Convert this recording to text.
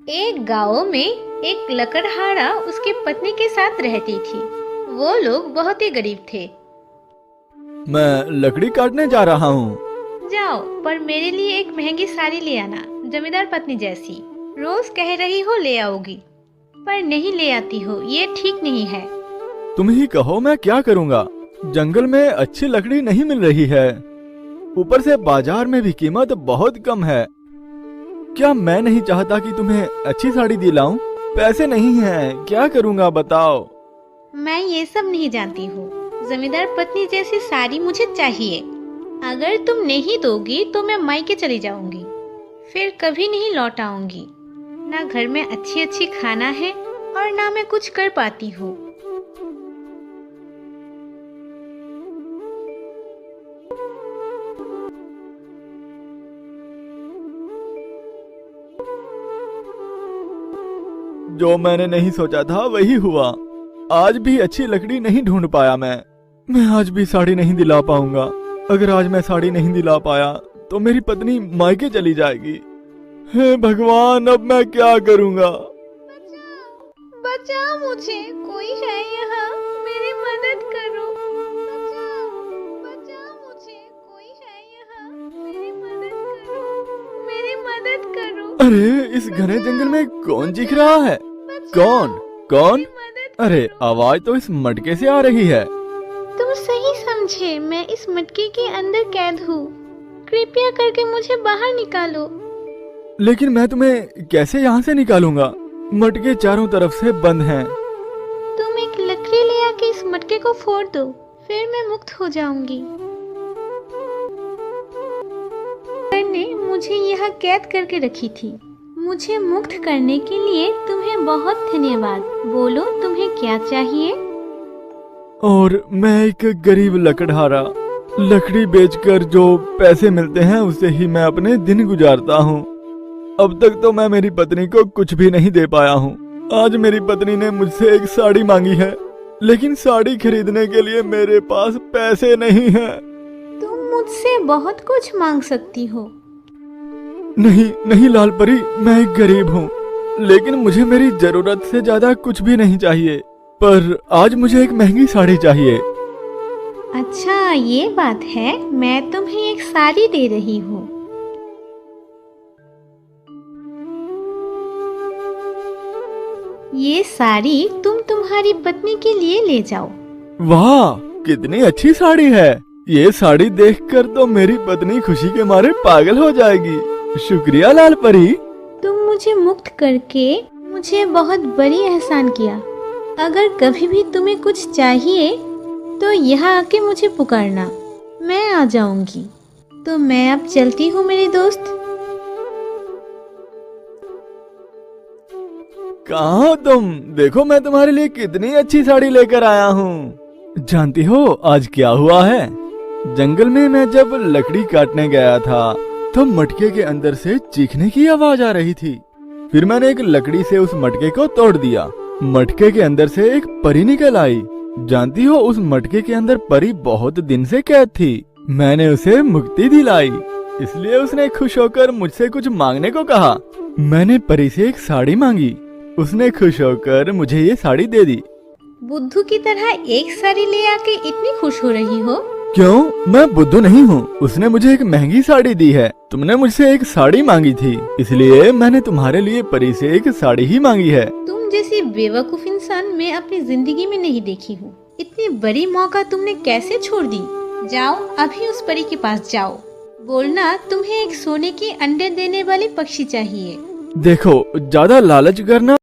एक गांव में एक लकड़हारा उसकी पत्नी के साथ रहती थी। वो लोग बहुत ही गरीब थे। मैं लकड़ी काटने जा रहा हूँ। जाओ, पर मेरे लिए एक महंगी साड़ी ले आना, जमींदार पत्नी जैसी। रोज कह रही हो ले आओगी, पर नहीं ले आती हो, ये ठीक नहीं है। तुम ही कहो मैं क्या करूँगा। जंगल में अच्छी लकड़ी नहीं मिल रही है, ऊपर से बाजार में भी कीमत बहुत कम है। क्या मैं नहीं चाहता कि तुम्हें अच्छी साड़ी दिलाऊं? पैसे नहीं हैं, क्या करूँगा बताओ। मैं ये सब नहीं जानती हूँ। जमींदार पत्नी जैसी साड़ी मुझे चाहिए। अगर तुम नहीं दोगी तो मैं मायके चली जाऊंगी, फिर कभी नहीं लौट आऊंगी। ना घर में अच्छी अच्छी खाना है और ना मैं कुछ कर पाती हूँ। जो मैंने नहीं सोचा था वही हुआ। आज भी अच्छी लकड़ी नहीं ढूंढ पाया मैं आज भी साड़ी नहीं दिला पाऊंगा। अगर आज मैं साड़ी नहीं दिला पाया तो मेरी पत्नी मायके चली जाएगी। हे भगवान, अब मैं क्या करूंगा। बचाओ मुझे, कोई है यहाँ, मेरी मदद करो। बचाओ मुझे, कोई है यहाँ, मेरी मदद करो, मेरी मदद करो। अरे इस घने जंगल में कौन चीख रहा है? कौन कौन? अरे आवाज तो इस मटके से आ रही है। तुम सही समझे, मैं इस मटके के अंदर कैद हूँ। कृपया करके मुझे बाहर निकालो। लेकिन मैं तुम्हें कैसे यहाँ से निकालूंगा? मटके चारों तरफ से बंद हैं। तुम एक लकड़ी ले आके इस मटके को फोड़ दो, फिर मैं मुक्त हो जाऊंगी। ने मुझे यहाँ कैद करके रखी थी। मुझे मुक्त करने के लिए तुम्हें बहुत धन्यवाद। बोलो तुम्हें क्या चाहिए? और मैं एक गरीब लकड़हारा, लकड़ी बेचकर जो पैसे मिलते हैं उससे ही मैं अपने दिन गुजारता हूँ। अब तक तो मैं मेरी पत्नी को कुछ भी नहीं दे पाया हूँ। आज मेरी पत्नी ने मुझसे एक साड़ी मांगी है, लेकिन साड़ी खरीदने के लिए मेरे पास पैसे नहीं हैं। तुम मुझसे बहुत कुछ मांग सकती हो। नहीं नहीं लाल परी, मैं एक गरीब हूँ, लेकिन मुझे मेरी जरूरत से ज्यादा कुछ भी नहीं चाहिए। पर आज मुझे एक महंगी साड़ी चाहिए। अच्छा ये बात है, मैं तुम्हें एक साड़ी दे रही हूँ। ये साड़ी तुम तुम्हारी पत्नी के लिए ले जाओ। वाह, कितनी अच्छी साड़ी है। ये साड़ी देखकर तो मेरी पत्नी खुशी के मारे पागल हो जाएगी। शुक्रिया लाल परी। तुम मुझे मुक्त करके मुझे बहुत बड़ी एहसान किया। अगर कभी भी तुम्हें कुछ चाहिए तो यहाँ आके मुझे पुकारना, मैं आ जाऊंगी। तो मैं अब चलती हूँ मेरे दोस्त। कहाँ हो तुम? देखो मैं तुम्हारे लिए कितनी अच्छी साड़ी लेकर आया हूँ। जानती हो आज क्या हुआ है? जंगल में मैं जब लकड़ी काटने गया था तो मटके के अंदर से चीखने की आवाज आ रही थी। फिर मैंने एक लकड़ी से उस मटके को तोड़ दिया। मटके के अंदर से एक परी निकल आई। जानती हो उस मटके के अंदर परी बहुत दिन से कैद थी। मैंने उसे मुक्ति दिलाई, इसलिए उसने खुश होकर मुझसे कुछ मांगने को कहा। मैंने परी से एक साड़ी मांगी, उसने खुश होकर मुझे ये साड़ी दे दी। बुद्धू की तरह एक साड़ी ले आके इतनी खुश हो रही हो? क्यों? मैं बुद्धू नहीं हूँ। उसने मुझे एक महंगी साड़ी दी है। तुमने मुझसे एक साड़ी मांगी थी, इसलिए मैंने तुम्हारे लिए परी से एक साड़ी ही मांगी है। तुम जैसी बेवकूफ इंसान मैं अपनी जिंदगी में नहीं देखी हूँ। इतनी बड़ी मौका तुमने कैसे छोड़ दी? जाओ अभी उस परी के पास जाओ, बोलना तुम्हें एक सोने के अंडे देने वाली पक्षी चाहिए। देखो, ज्यादा लालच करना